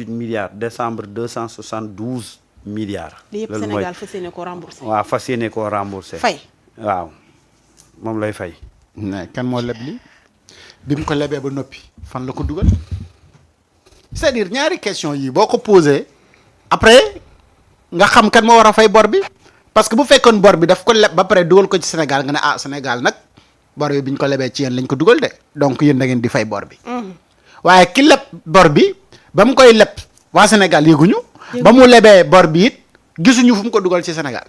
milliards décembre 272 milliards. li yëpp Sénégal fas yéene koo remboursé. waaw fas yéene koo remboursé. fay waaw moom lay fay. mais kan moo leb li bi mu ko lebee ba noppi fan la ko dugal c'est-à-dire ñaari question yi boo ko posé après nga xam kan moo war a fay bor bi parce que bu fekkoon bor bi daf ko leb ba pare dugal ko ci Sénégal nga ne ah Sénégal nag bor bi ñu ko lebee ci yéen lañ ko dugal de donc yéen da ngeen di fay bor bi. waaye ki leb bor bi ba mu koy leb waa Sénégal yëguñu. ba mu lebee bor bi it gisuñu fu mu ko dugal ci Sénégal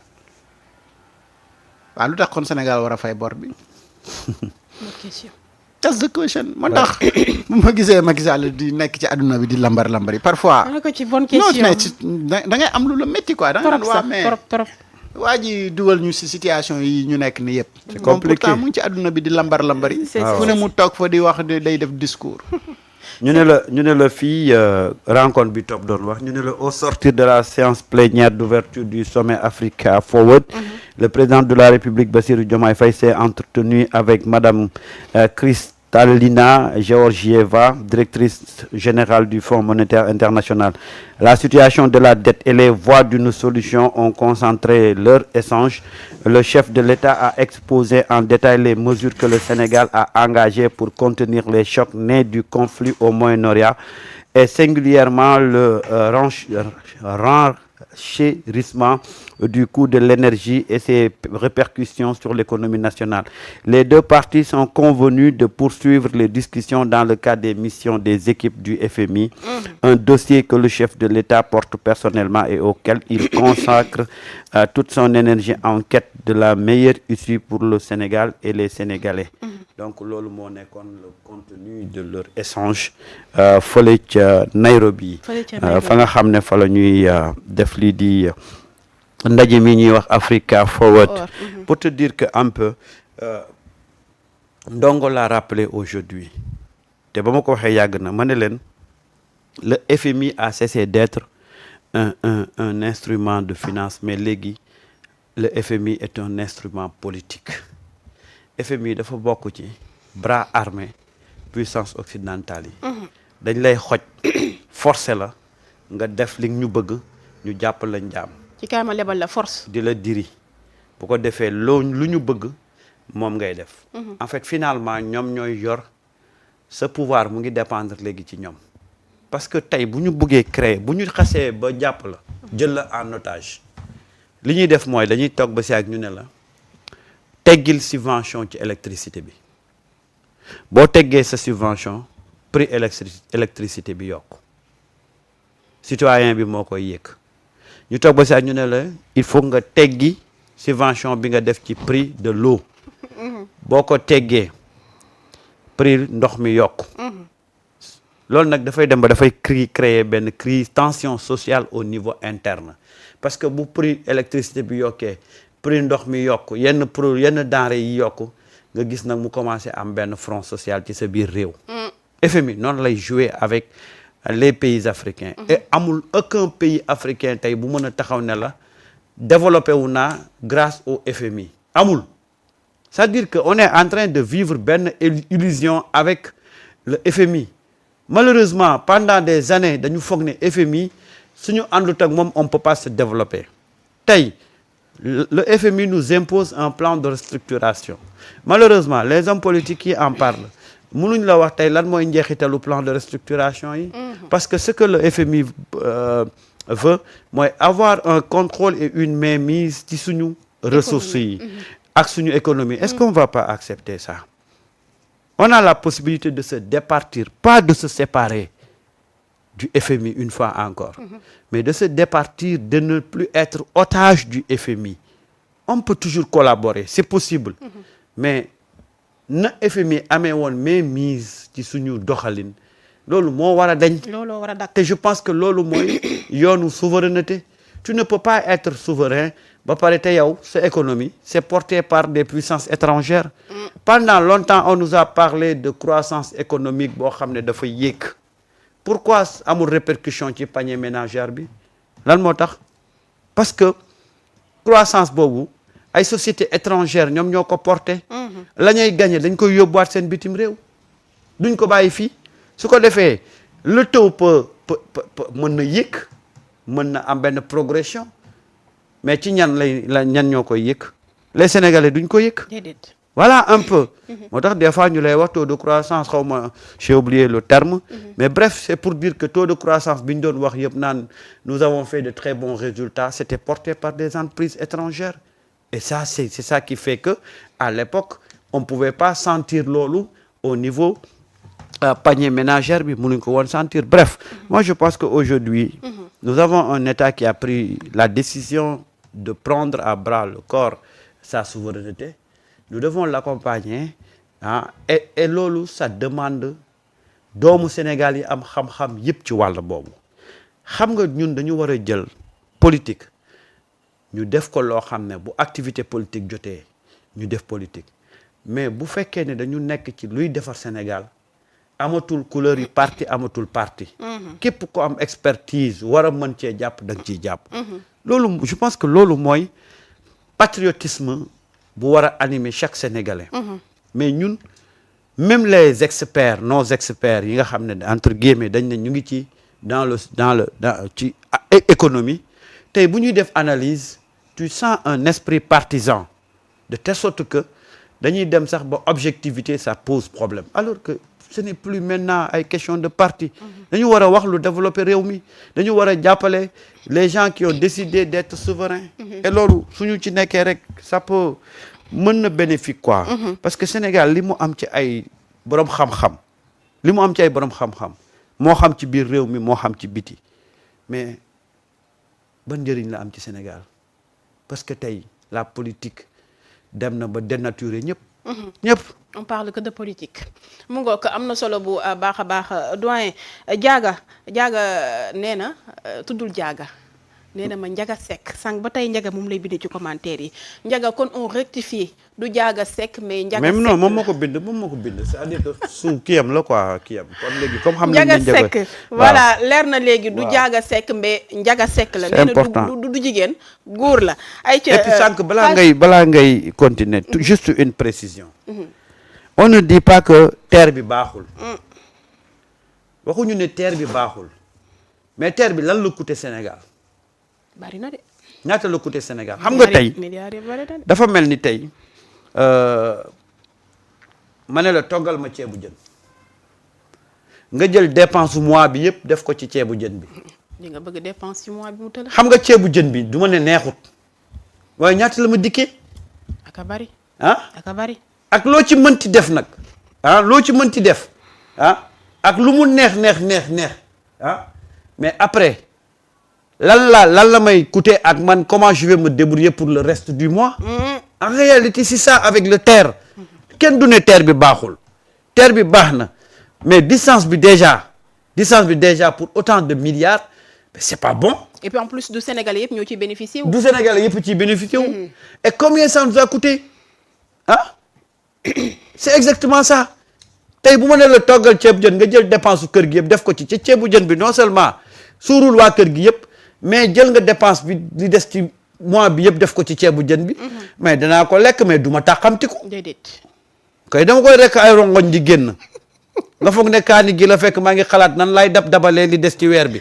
waaw lu tax kon Sénégal war a fay bor bi. that's the question moo tax bu ma gisee Macky Sall di nekk ci àdduna bi di lambar yi parfois. ma ne ko ci bonne question da ngay am lu la métti quoi. da nga naan waa mais trop. waa ji dugal ñu si situation yi ñu nekk ni yëpp. c'est compliqué moom pourtant mu ngi ci àdduna bi di lambar yi. fu ne mu toog fa di wax day def discours. ñu ne la fii rencontre bi topp doon wax ñu ne la au sortir de la séance plénière d'ouverture du sommet Africa Forward, le président de la République Bassirou Diomaye Faye s'est entretenu avec madame Kristalina Georgieva, directrice générale du Fonds monétaire international. La situation de la dette et les voies d'une solution ont concentré leur échange. Le chef de l'État a exposé en détail les mesures que le Sénégal a engagées pour contenir les chocs nés du conflit au Moyen-Orient et singulièrement le renchérissement du coût de l'énergie et ses répercussions sur l'économie nationale. Les deux parties sont convenues de poursuivre les discussions dans le cadre des missions des équipes du FMI, un dossier que le chef de l'État porte personnellement et auquel il consacre toute son énergie en quête de la meilleure issue pour le Sénégal et les Sénégalais. Donc loolu moo nekkoon le contenu de leur échange fële ca Nairobi. fa nga xam ne fa la ñuy def lii di ndaje mi ñuy wax Africa Forward. Pour te dire que un peu Ndongo l'a rappelé aujourd'hui te ba ma ko waxee yàgg na ma ne leen le FMI a cessé d'être un instrument de finance mais léegi le FMI est un instrument politique. FMI dafa bokk ci bras armé puissance occidentale yi. dañ lay xoj forcer la nga def li ñu bëgg ñu jàpp la njaam. ci kaay ma lebal la force. di la diri bu ko defee lu ñu bëgg moom ngay def. en fait finalement ñoom ñooy yor sa pouvoir mu ngi dépendre léegi ci ñoom. parce que tey bu ñu bëggee créer bu ñu xasee ba jàpp la jël la en otage li ñuy def mooy dañuy toog ba si ak ñu ne la. teggil subvention ci électricité bi boo teggee sa subvention prix électricité bi yokk citoyen bi moo koy yëg ñu toog ba si ñu ne la il faut nga teggi subvention bi nga def ci prix de l'eau boo ko teggee prix ndox mi yokk loolu nag dafay dem ba dafay créer benn crise tension sociale au niveau interne parce que bu prix électricité bi yokkee prix ndox mi yokk yenn denrées yi yokk nga gis nag mu commencé am benn front social ci sa biir réew. FMI noonu lay jouer avec les pays africains. et amul aucun pays africain tey bu mën a taxaw ne la développé wu naa grâce au FMI amul. c'est-à-dire que on est en train de vivre benn illusion avec le FMI malheureusement pendant des années dañu foog ne FMI suñu àndut ak moom on peut pas se développer tey. Le FMI nous impose un plan de restructuration malheureusement les hommes politiques qui en parlent mënuñ la wax tey lan mooy njeexitalu plan de restructuration yi parce que ce que le FMI veut mooy avoir un contrôle et une mainmise ci suñu ressources yi ak suñu économie est-ce qu'on va pas accepter ça on a la possibilité de se départir pas de se séparer du FMI une fois encore mais de se départir de ne plus être otage du FMI on peut toujours collaborer c'est possible mais na FMI amee woon mainmise ci suñu doxalin loolu moo war a dañ looloo war a dakk te je pense que loolu mooy yoonu souveraineté tu ne peux pas être souverain ba pare te yow sa économie c'est porté par des puissances étrangères pendant longtemps on nous a parlé de croissance économique boo xam ne dafa yéeg pourquoi amul répercussion ci panier ménagère bi lan moo tax parce que croissance boobu ay sociétés étrangères ñoom ñoo ko porté la ñuy gagné dañ koy yóbbuwaat seen bitim réew duñ ko bàyyi fii su ko defee le taux peut mën na yëg mën na am benn progression mais ci ñan ñan ñoo koy yëg les Sénégalais duñ ko yëg. déedéet. Voilà un peu. moo tax des fois ñu lay wax taux de croissance xaw ma j'ai oublié le terme. Mais bref c'est pour dire que taux de croissance bi ñu doon wax yëpp naan nous avons fait de très bons résultats c'était porté par des entreprises étrangères. Et ça c'est ça qui fait que à l'époque on pouvait pas sentir loolu au niveau panier ménagère bi mënuñ ko woon sentir. Bref moi je pense que aujourd'hui nous avons un État qui a pris la décision de prendre à bras le corps sa souveraineté. Nous devons l'accompagner et loolu ça demande doomu Sénégal yi am xam-xam yëpp ci wàll boobu xam nga ñun dañu war a jël politique ñu def ko loo xam ne bu activité politique jotee ñu def politique mais bu fekkee ne dañu nekk ci luy defar Sénégal amatul couleur yi parti amatul parti képp ko am expertise war a mën cee jàpp da nga ciy jàpp loolu je pense que loolu mooy patriotisme bu war a animer chaque Sénégalais. Mais ñun même les experts nos experts yi nga xam ne entre guillemets dañ ne ñu ngi ci dans ci économie tey bu ñuy def analyse tu sens un esprit partisan de telle sorte que dañuy dem sax ba objectivité ça pose problème alors que ce n'est plus maintenant ay question de parti. dañu war a wax lu développer réew mi dañu war a jàppale les gens qui ont décidé d'être souverains. Et loolu suñu ci nekkee rek ça peut mën na bénéfique quoi. Parce que Sénégal li mu am ci ay borom xam-xam moo xam ci biir réew mi moo xam ci biti mais ban njëriñ la am ci Sénégal parce que tey la politique dem na ba dénaturer ñëpp. On parle que de politique mu ngoog am na solo bu baax a baax doyen Diaga nee na tuddul Diaga nee na ma Ndiaga Seck sànq ba tey Ndiaga moom lay bind ci commentaire yi Ndiaga kon on rectifie du Diaga Seck mais Ndiaga Seck même non moom moo ko bind c'est-à-dire que su kiyam la quoi kiyam kon léegi comme xam nañ ne Ndiaga Seck voilà leer na léegi du Diaga Seck mais Ndiaga Seck la nee na du jigéen góor la ay ca et puis sànq balaa ngay continuer juste une précision on ne dit pas que terre bi baaxul waxuñu ne terre bi baaxul mais terre bi lan la coûté Sénégal bari na de ñaata la coûté Sénégal xam nga tey dafa mel ni tey ma ne la toggal ma ceebu jën nga jël dépense mois bi yëpp def ko ci ceebu jën bi di nga bëgg dépense ci mois bi mu tëla xam nga ceebu jën bi du ma ne neexut waaye ñaata la ma dikkee aka bari aka bari ak loo ci mënti def nag loo ci mënti def ak lu mu neex mais après lan la may coûter ak man comment je vais me débrouiller pour le reste du mois en réalité c'est ça avec le terre kenn du ne terre bi baaxul terre bi baax na mais distance bi déjà pour autant de milliards mais c'est pas bon. Et puis en plus du Sénégalais yëpp ñoo ciy bénéficier wu. du Sénégalais yëpp ciy bénéficier wu. Et combien ça nous a coûté c'est exactement ça tey bu ma ne la toggal ceebu jën nga jël dépense su kër gi yëpp def ko ci ceebu jën bi non seulement suurul waa kër gi yëpp mais jël nga dépense bi li des ci mois bi yëpp def ko ci ceebu jën bi. mais danaa ko lekk mais du ma tàqamti ko. déedéet. kay dama koy rekk ay rongoñ di génn nga foog ne kaani gi la fekk maa ngi xalaat nan lay dabalee li des ci weer bi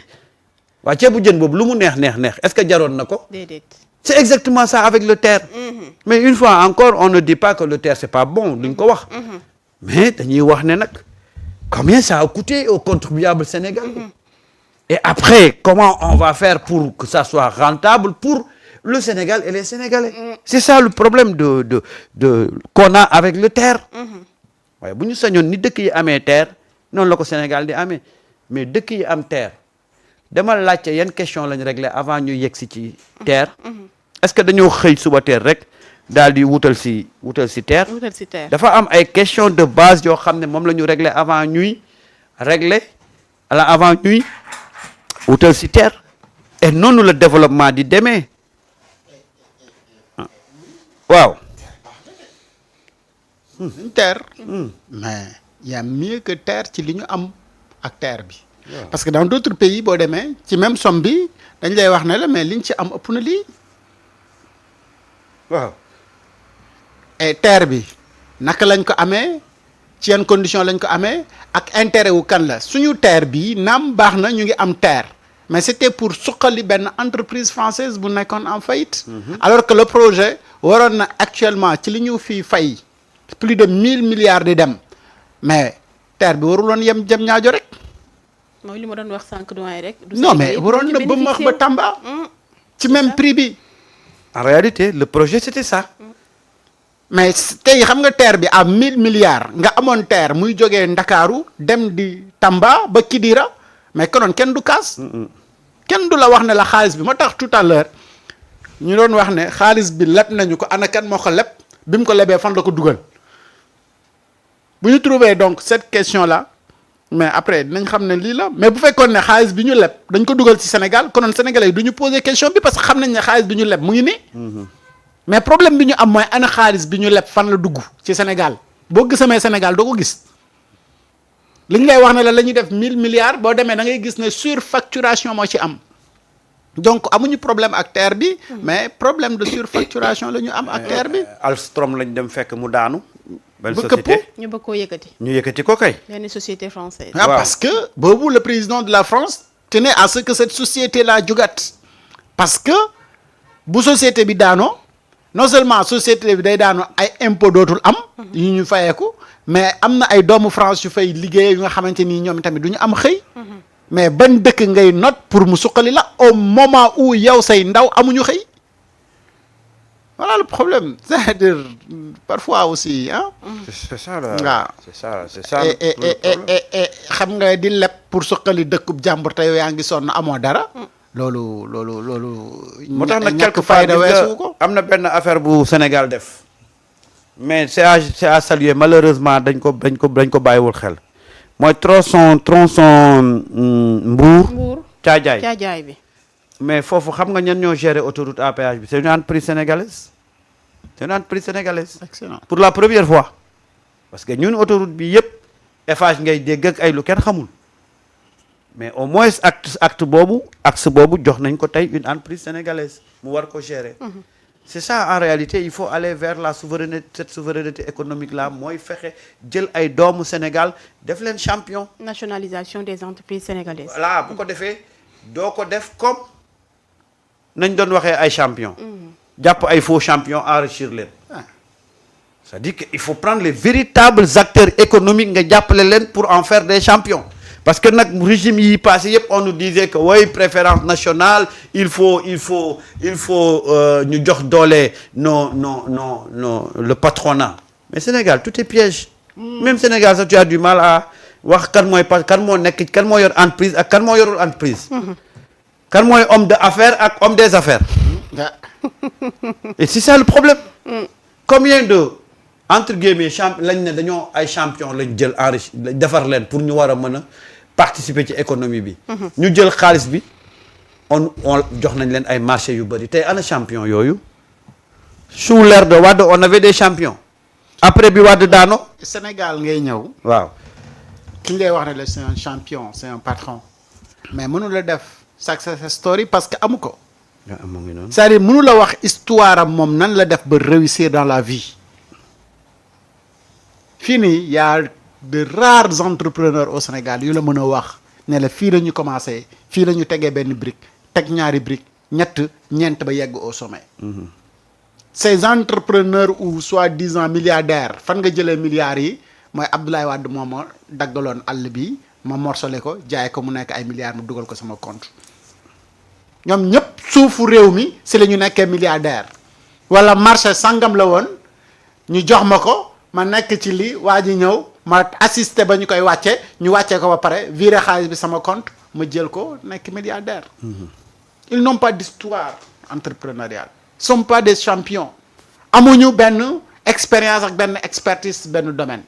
waa ceebu jën boobu lu mu neex est-ce que jaroon na ko. déedéet. C'est exactement ça avec le terre. Mais une fois encore on ne dit pas que le terre c'est pas bon duñ ko wax. mais dañuy wax ne nag combien ça a coûté aux contribuables sénégalais. Et après comment on va faire pour que ça soit rentable pour le Sénégal et les Sénégalais. C'est ça le problème de qu'on a avec le terre. waaye bu ñu sañoon ni dëkk yi amee terre noonu la ko Sénégal di amee mais dëkk yi am terre dama laajte yan question lañ réglé avant ñu yegg si ci terre. Est-ce que dañoo xëy suba teel rek daal di wutal si terre. dafa am ay question de base yoo xam ne moom la ñu réglé avant ñuy wutal si terre et noonu la développement di demee waaw. terre. mais y a mieux que terre ci li ñu am ak terre bi. parce que dans d'autres pays boo demee ci même somme bi dañ lay wax ne la mais liñ ci am ëpp na lii. waaw. et terre bi naka lañ ko amee ci yenn condition lañ ko amee ak intérêt wu kan la suñu terre bi naam baax na ñu ngi am terre mais c'était pour suqali benn entreprise française bu nekkoon en faillite. Alors que le projet waroon na actuellement ci li ñu fii fay plus de 1000 milliards di dem mais terre bi waruloon yem jëm ñaajo rek. mooy li ma doon wax sànq doyen rek. non mais waroon na ba mu wax ba Tamba. ci même prix bi. En réalité le projet c'était ça. mais tey xam nga terre bi à 1000 milliards nga amoon terre muy jógee Ndakaaru dem di Tamba ba Kidira mais konoon kenn du kaas. kenn du la wax ne la xaalis bi moo tax tout à l'heure ñu doon wax ne xaalis bi leb nañu ko ana kan moo ko leb bi mu ko lebee fan la ko dugal bu ñu trouver donc cette question là mais après dinañ xam ne lii la mais bu fekkoon ne xaalis bi ñu leb dañ ko dugal ci Sénégal konoon sénégalais yi du ñu poser question bi parce que xam nañ ne xaalis bi ñu leb mu ngi nii. mais problème bi ñu am mooy ana xaalis bi ñu leb fan la dugg ci Sénégal boo gisamee Sénégal doo ko gis li ñu lay wax ne la ñuy def 1000 milliards boo demee da ngay gis ne surfacturation moo ci am donc amuñu problème ak terre bi mais problème de surfacturation la ñu am ak terre bi. Alstom lañ dem fekk mu daanu. benn ba société ñu bëgg koo yëkkati. ñu yëkkati ko kay. benn société française. ah waaw. parce que boobu le président de la France tenait à ce que cette société là jógat parce que bu société bi daanoo non seulement société bi day daanoo ay impôt dootul am. yu ñu fayeeku mais am na ay doomu France yu fay liggéey yu nga xamante ni ñoom tamit du ñu am xëy. mais ban dëkk ngay note pour mu suqali la au moment où yow say ndaw amuñu xëy voilà le problème c'est-à-dire parfois aussi ah. c'est ça là. waaw c'est ça et xam nga di leb pour suqali dëkkub jàmbur te yow yaa ngi sonn amoo dara. loolu. moo tax nag ñàkk quelque part fayda gis weesu nga ko. am na benn affaire bu Sénégal def mais c'est à saluer malheureusement dañ ko bàyyiwul xel mooy tronçon Mbour caajaay bi. mais foofu xam nga ñan ñoo gérer autoroute à péage bi c'est une entreprise sénégalaise excellent. pour la première fois parce que ñun autoroute bi yëpp Eiffage ngay dégg ak ay lu kenn xamul mais au moins axe boobu jox nañ ko tey une entreprise sénégalaise mu war ko gérer. C'est ça en réalité il faut aller vers la souveraineté cette souveraineté économique là mooy fexe jël ay doomu Sénégal def leen champion. nationalisation des entreprises sénégalaises. voilà bu ko defee doo ko def comme nañ doon waxee ay champion jàpp ay faux champion enrichir leen. c'est-à-dire que il faut prendre les véritables acteurs économiques nga jàppale leen pour en faire des champions. parce que nag régime yi passé yëpp on nous disait que oui préférence nationale il faut ñu jox doole non le patronat mais Sénégal tout est piège. même Sénégal sax tu as du mal à wax kan moo yor entreprise ak kan moo yorul entreprise. kan mooy homme d'affaires ak homme des affaires. et c'est ça le problème. combien de entre guillemets lañ ne dañoo ay champion lañ jël enrichi defar leen pour ñu war a mën a participer ci économie bi. ñu jël xaalis bi on jox nañ leen ay marché yu bëri tey ana champion yooyu. sous l'ère de Wade on avait des champions. après bi Wade daano. Sénégal ngay ñëw. waaw. ki ngay wax ne la c'est un champion c'est un patron. mais mënu la def success story parce que amu ko. mu ngi noonu. c'est-à-dire mënu la wax histoire am moom nan la def ba réussir dans la vie. fii nii y a de rares entrepreneurs au Sénégal yu la mën a wax ne la fii la ñu commencé fii la ñu tegee benn brique teg ñaari brique ñeent ba yegg au sommet. ces entrepreneurs ou soi-disant milliardaires fan nga jëlee milliards yi mooy Abdoulaye Wade moo ma daggaloon àll bi ma morcelé ko jaay ko mu nekk ay milliards mu dugal ko sama compte. ñoom ñëpp suufu réew mi si la ñu nekkee milliardaire wala marché sangam la woon ñu jox ma ko ma nekk ci lii waa ji ñëw ma assisté ba ñu koy wàcce ñu wàccee ko ba pare viré xaalis bi sama compte ma jël ko nekk milliardaire. Ils n'ont pas d'histoire entrepreneuriale. Ils sont pas des champions. amuñu benn expérience ak benn expertise benn domaine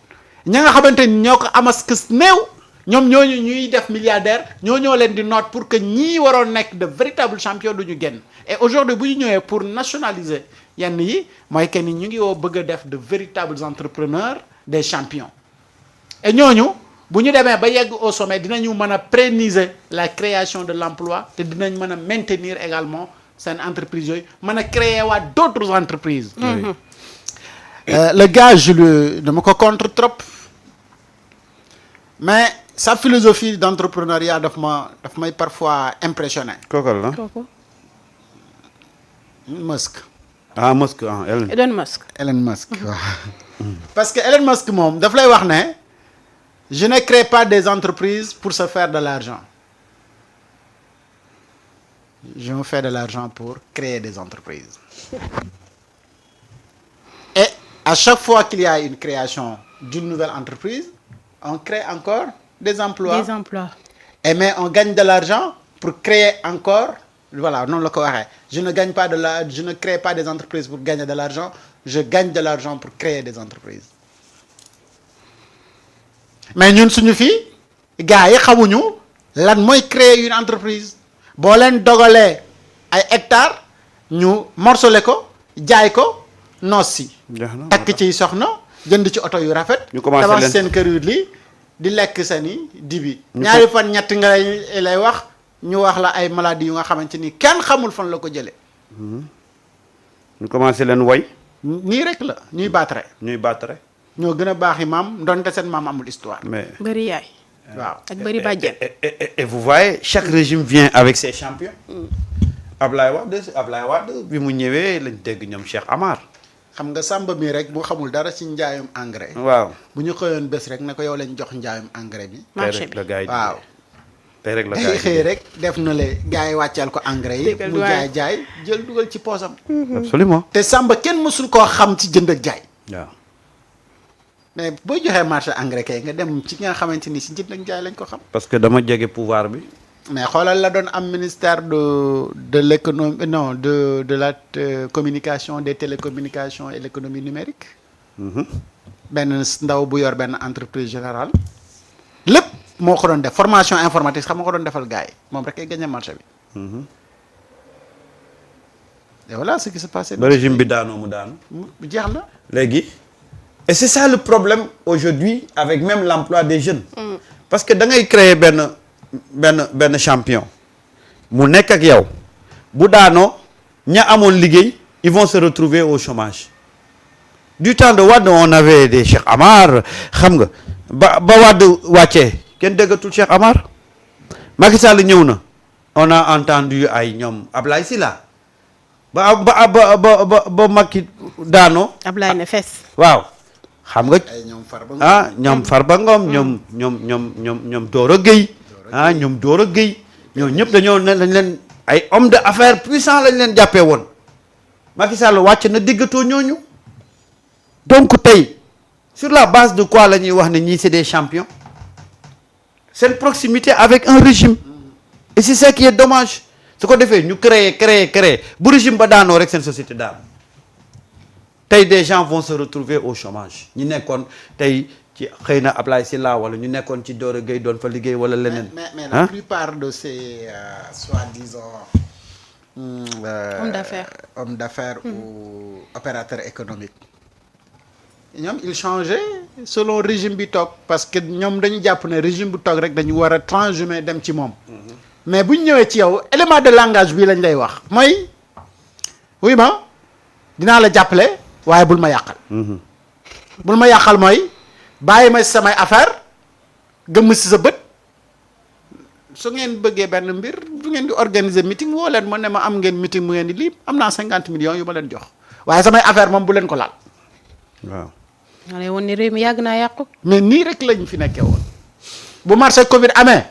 ña nga xamante ni ñoo ko amas kës néew ñoom ñooñu ñuy def milliardaire ñoo leen di note pour que ñii waroon nekk de véritables champions du ñu génn et aujourd'hui bu ñu ñëwee pour nationaliser yenn yi mooy que ni ñu ngi woo bëgg a def de véritables entrepreneurs des champions et ñooñu bu ñu demee ba yegg au sommet dinañu mën a pérenniser la création de l'emploi te dinañ mën a maintenir également seen entreprise yooyu mën a créer waat d'autres entreprises. Le gars je le dama ko contre trop mais sa philosophie d'entrepreneuriat daf may parfois impressionné. kooku la. kooku Musk. ah Musk ah Elon Musk. Elon Musk waaw. parce que Elon Musk moom daf lay wax ne je ne crée pas des entreprises pour se faire de l'argent je me fais de l'argent pour créer des entreprises et à chaque fois qu'il y a une création d'une nouvelle entreprise on crée encore des emplois. Des emplois. et mais on gagne de l'argent pour créer encore voilà noonu la ko waxee je ne crée pas des entreprises pour gagner de l'argent je gagne de l'argent pour créer des entreprises mais ñun suñu fii gars yi xamuñu lan mooy créer une entreprise boo leen dogalee ay hectares ñu morcelé ko jaay ko noos si takk ciy soxna jënd ci oto yu rafet ñu commencé tabax leen seen kër yu li di lekk seeni dibi ñaari fan ñett nga lay wax ñu wax la ay maladies yu nga xamante ni kenn xamul fan la ko jëlee. ñu commencé leen woy nii rek la ñuy battre. ñuy battre. ñoo gën a baax i maam ndonte seen maam amul histoire. mais bëri yaay. waaw ak bëri bàjjen. et vous voyez chaque régime vient avec ses champions. Ablaye Wade bi mu ñëwee lañ dégg ñoom Cheikh Amar. xam nga Samba mi rek bu xamul dara ci njaayum engrais. waaw bu ñu xëyoon bés rek ne ko yow lañ jox njaayum engrais bi. marché bi waaw. tey rek la gars yi xëy rek def na le gars yi wàcceel ko engrais yi. mu jaay jël dugal ci poosam. absolument. te Samba kenn mësul koo xam ci jënd ak jaay. waaw. mais boo joxee marché engrais kay nga dem ci nga xamante ni si jënd ak jaay lañ ko xam. parce que dama jege pouvoir bi. mais xoolal la doon am ministère de l'économie non de la communication des télécommunications et l'économie numérique. benn ndaw bu yor benn entreprise générale. lépp moo ko doon def formation informatique xam nga ko doon defal gars yi moom rek ay gagné marché bi. et voilà ce qui se passait. ba régime bi daanoo mu daanu. jeex na. léegi et c'est ça le problème aujourd'hui avec même l'emploi des jeunes. parce que da ngay créer benn champion. mu nekk ak yow bu daanoo ña amoon liggéey ils vont se retrouver au chômage. du temps de Wade on avait des Cheikh Amar xam nga ba Wade wàccee kenn déggatul Cheikh Amar. Macky Sall ñëw na on a entendu ay ñoom Ablaye Sylla ba Macky daanoo. Ablaye ne fes. waaw xam nga. ay ñoom Farba Ngom ñoom Farba Ngom ñoom Doro Gueye. ñoom Doro Gueye ñoo ñëpp dañoo ne lañ leen ay homme d'affaires puissant lañ leen jàppee woon Macky Sall wàcc na déggatoo ñooñu. donc tey sur la base de quoi la ñuy wax ne ñii c'est des champions. seen proximité avec un régime. et c'est ça qui est dommage. su ko defee ñu créer bu régime ba daanoo rek seen société daanu. tey des gens vont se retrouver au chômage ñi nekkoon tey ci xëy na Ablaye Sylla wala ñu nekkoon ci Doro Gueye doon fa liggéey wala leneen. mais la plupart de ces soi-disant hommes d'affaires ou opérateurs économiques ñoom ils changeaient selon régime bi toog parce que ñoom dañu jàpp ne régime bu toog rek dañu war a transhumé dem ci moom. mais bu ñu ñëwee ci yow élément de langage bii lañ lay wax mooy wuy ma dinaa la jàppale waaye bul ma yàqal. bul ma yàqal mooy bàyyi ma samay affaire gëmm si sa bët su ngeen bëggee benn mbir bu ngeen di organiser meeting woo leen ma ne ma am ngeen meeting mu ngeen di lii am naa 50 millions yu ma leen jox waaye samay affaire moom bu leen ko laal. waaw. maa lay woon ne réew mi yàgg naa yàqu. mais nii rek lañ fi nekkee woon bu marché Covid amee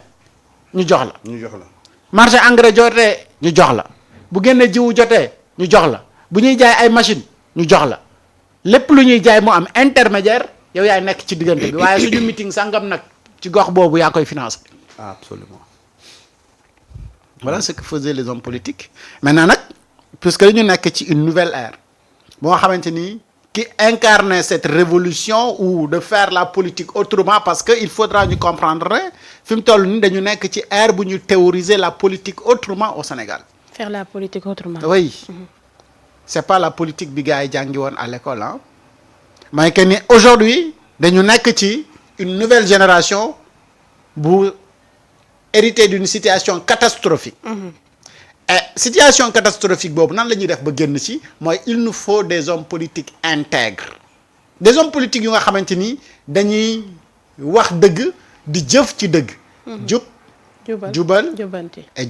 ñu jox la. marché engrais jotee ñu jox la bu génnee jiwu jotee ñu jox la bu ñuy jaay ay machine ñu jox la lépp lu ñuy jaay mu am intermédiaire yow yaay nekk ci diggante bi waaye suñu meeting sangam nag ci gox boobu yaa koy financer. absolument. voilà ce que faisaient les hommes politiques maintenant nag puisque dañu nekk ci une nouvelle ère boo xamante ni qui incarne cette révolution ou de faire la politique autrement parce que il faudra ñu comprendre ne fi mu toll nii dañu nekk ci ère bu ñu théoriser la politique autrement au Sénégal. faire la politique autrement. oui c'est pas la politique bi gars yi jàngi woon à l'école ah. mooy que ni aujourd'hui dañu nekk ci une nouvelle génération bu hérité d'une situation catastrophique. et situation catastrophique boobu nan la ñuy def ba génn ci mooy il nous faut des hommes politiques intègres des hommes politiques yu nga xamante ni dañuy wax dëgg di jëf ci dëgg. jubal jubanti et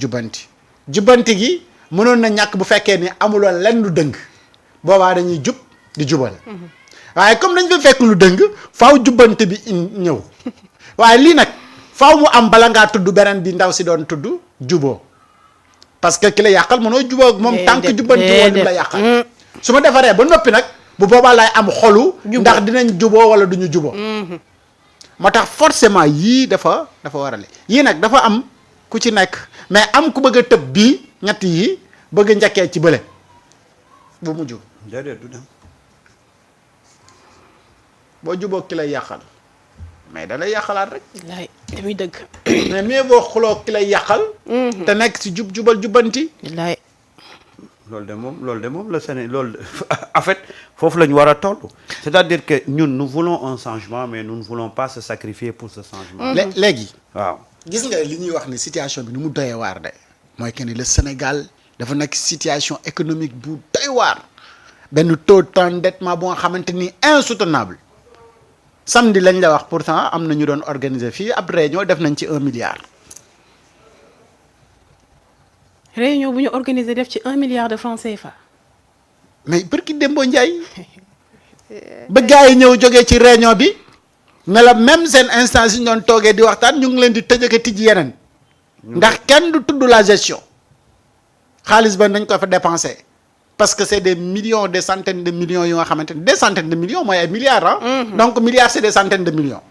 jubbanti gi mënoon na ñàkk bu fekkee ni amuloon lenn lu dëng boobaa dañuy jub di jubal waaye comme dañ fa fekk lu dëng faaw jubbante bi ñëw waaye lii nag faaw mu am bala ngaa tudd beneen bi ndaw si doon tudd juboo parce que ki la yàqal mënoo juboo ak moom tant que jubbanti woon li la yàqal su ma defaree ba noppi nag bu boobaa lay am xolu ndax dinañ juboo wala duñu juboo moo tax forcément yii dafa warale yii nag dafa am ku ci nekk mais am ku bëgg a tëb bii ñett yi bëgg a njëkkee ci bële bu mujj déedéet du dem boo juboo ki lay yàqal mais da lay yàqalaat rek laay damuy dëgg mais mieux boo xuloo ki lay yàqal te nekk si jubal jubbanti laay loolu de moom la Sénégal loolu en fait foofu la ñu war a toll c'est-à-dire que ñun nous voulons un changement mais nous ne voulons pas se sacrifier pour ce changement. léegi. waaw gis nga li ñuy wax ni situation bi ni mu doyee waar de mooy que ni le Sénégal dafa nekk situation économique bu doy waar benn taux d'endettement bu nga xamante ni insoutenable samedi lañ la wax pourtant am na ñu doon organiser fii ab réunion def nañ ci 1 milliard. réunion bu ñu organisé def ci 1 milliard de francs CFA. mais barki Dembo Ndiaye ba gars yi ñëw jógee ci réunion bi ne la même seen instance yi ñu doon toogee di waxtaan ñu ngi leen di tëj ak tijji yeneen ndax kenn du tudd la gestion xaalis ba nañ ko fa dépensé parce que c'est des millions des centaines de millions yu nga xamante ni des centaines de millions mooy ay milliards ah. Donc milliards c'est des centaines de millions.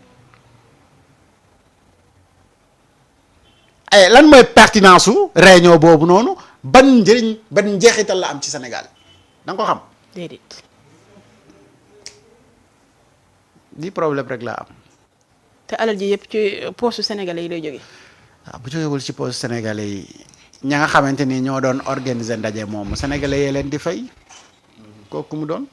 ay lan mooy pertinence su réunion boobu noonu ban njëriñ ban njeexital la am ci Sénégal da nga ko xam. déedéet. di problème rek la am. te alal ji yëpp ci poche sénégalais yi lay jógee. waaw bu jógewul ci poche sénégalais yi ña nga xamante ni ñoo doon organiser ndaje moomu sénégalais yee leen di fay kooku mu doon.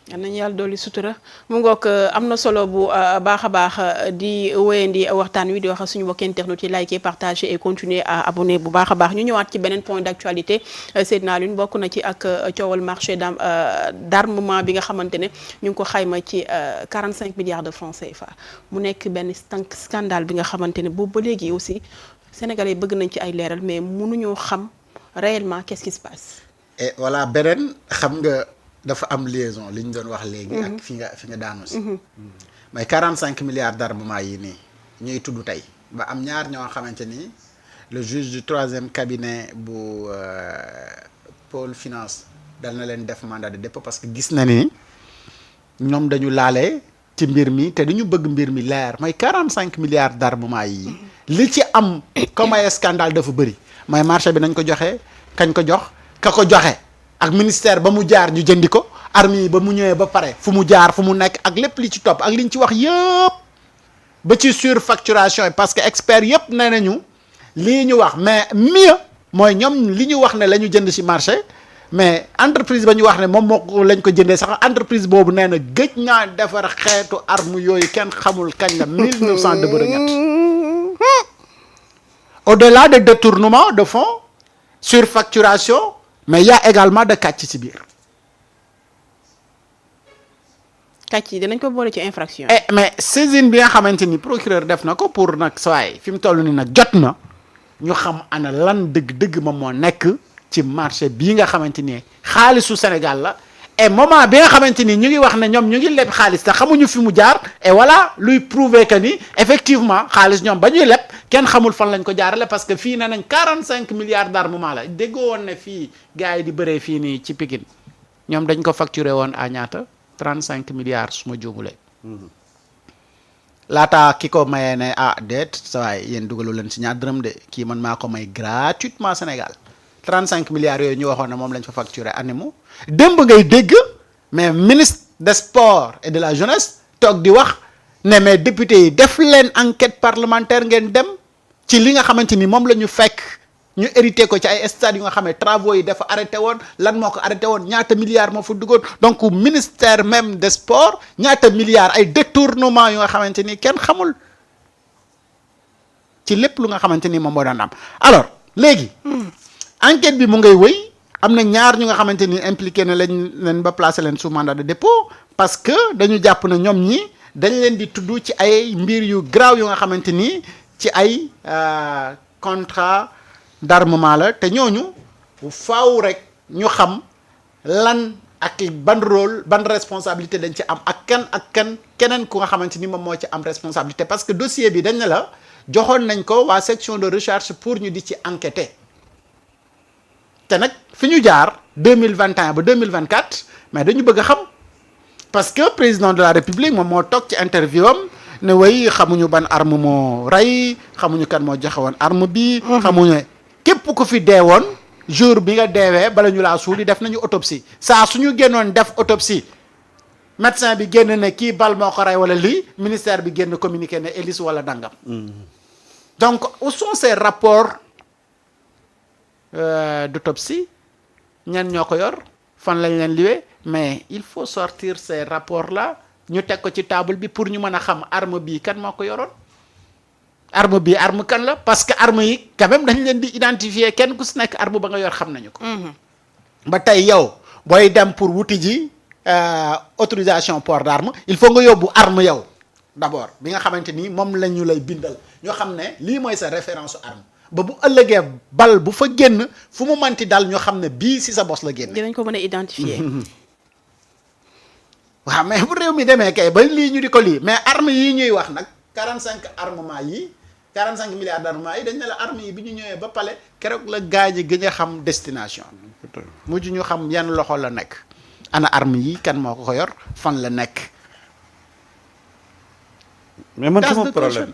yal nañu yàlla dolli sutura mu ngoog am na solo bu baax a baax di wéyandi waxtaan wi di wax suñu mbokki internet yi liker partager et continuer à abonner bu baax a baax ñu ñëwaat ci beneen point d'actualité Seydina Alioune bokk na ci ak coowal marché d'armement bi nga xamante ne ñu ngi ko xayma ci 45 milliards de francs CFA mu nekk benn scandale bi nga xamante ne boobu ba léegi aussi sénégalais bëgg nañ ci ay leeral mais mënuñoo xam réellement qu'est-ce qui se passe. et voilà beneen xam nga. dafa am liaison li ñu doon wax léegi. ak fi nga daanu si. mooy 45 milliards d'armement yi nii ñuy tudd tey ba am ñaar ñoo xamante ni le juge du 3e cabinet bu pôle finance dal na leen def mandat de dépôt parce que gis na ni ñoom dañu laale ci mbir mi te dañu bëgg mbir mi leer mooy 45 milliards d'armement yi li ci am comme ay scandale dafa bëri mooy marché bi nañ ko joxe kañ ko jox ka ko joxe. ak ministère ba mu jaar ñu jëndi ko armes yi ba mu ñëwee ba pare fu mu jaar fu mu nekk ak lépp li ci topp ak li ñu ci wax yëpp ba ci surfacturation yi parce que experts yëpp nee nañu lii ñu wax mais mieux mooy ñoom li ñu wax ne la ñu jënd ci marché mais entreprise ba ñu wax ne moom moo lañ ko jëndee sax entreprise boobu nee na gëj naa defar xeetu arme yooyu kenn xamul kañ la 1900 de bërëñat au-delà de détournement de fonds surfacturation mais il y a également de kàcc ci biir. kàcc yi dinañ ko boole ci infraction. mais saisine bi nga xamante ni procureur def na ko pour nag sawaay fi mu toll nii nag jot na ñu xam ana lan dëgg-dëgg moom moo nekk ci marché bii nga xamante ni xaalisu Sénégal la et moment bi nga xamante ni ñu ngi wax ne ñoom ñu ngi leb xaalis te xamuñu fi mu jaar et voilà luy prouver que ni effectivement xaalis ñoom ba ñuy leb kenn xamul fan lañ ko jaarale parce que fii nee nañ 45 milliards d'armement la déggoo woon ne fii gars yi di bëree fii nii ci Pikine ñoom dañ ko facturé woon à ñaata 35 milliards su ma juumulee. laata ki ko mayee ne déet sa waay yéen dugalu leen si ñaar dërëm de kii man maa ko may gratuitement Sénégal 35 milliards yooyu ñu waxoon ne moom lañ fa facturé animu démb ngay dégg mais ministre des sports et de la jeunesse toog di wax ne mais député yi def leen enquête parlementaire ngeen dem ci li nga xamante ni moom la ñu fekk ñu hérité ko ci ay stades yu nga xam ne travaux yi dafa arrêté woon lan moo ko arrêté woon ñaata milliards moo fa duggoon donc ministère même des sports ñaata milliards ay détournement yu nga xamante ni kenn xamul ci lépp lu nga xamante ni moom moo daan am alors léegi enquête bi mu ngay wëy am na ñaar ñu nga xamante ni impliqué na lañ leen ba placé leen sous mandat de dépôt parce que dañu jàpp na ñoom ñi dañ leen di tudd ci ay mbir yu graaw yu nga xamante ni ci ay contrat d'armement la te ñooñu faaw rek ñu xam lan ak ban rôle ban responsabilité dañ ci am ak keneen ku nga xamante ni moom moo ci am responsabilité parce que dossier bi dañ ne la joxoon nañ ko waa section de recherche pour ñu di ci enquêter te nag fi ñu jaar 2021 ba 2024 mais dañu bëgg a xam parce que président de la république moom moo toog ci interview am ne way xamuñu ban arme moo rey xamuñu kan moo joxe woon arme bi. xamuñu képp ku fi dee woon jour bi nga deewee bala ñu laa suuli def nañu autopsie saa suñu génnoon def autopsie médecin bi génn ne kii bal moo ko rey wala lii ministère bi génn communiqué ne hélice wala dangam. donc où sont ces rapports d'autopsie ñan ñoo ko yor fan lañ leen liwee mais il faut sortir ces rapports là ñu teg ko ci table bi pour ñu mën a xam arme bii kan moo ko yoroon arme bii arme kan la parce que arme yi quand même dañ leen di identifier kenn ku si nekk arme ba nga yor xam nañu ko. ba tey yow booy dem pour wuti ji autorisation port d'arme il faut nga yóbbu arme yow d'abord bi nga xamante ni moom la ñu lay bindal ñoo xam ne lii mooy sa référence arme ba bu ëllëgee bal bu fa génn fu mu manti dal ñoo xam ne bii si sa bos la génn. dinañ ko mën a identifier. waaw mais bu réew mi demee kay ba lii ñu di ko lii mais armes yi ñuy wax nag 45 armement yi 45 milliards d'armement yi dañ ne la armes yi bi ñu ñëwee ba pale keroog la gaañ yi gën a xam destination mujj ñu xam yan loxo la nekk ana armes yi kan moo ko yor fan la nekk. mais man sama problème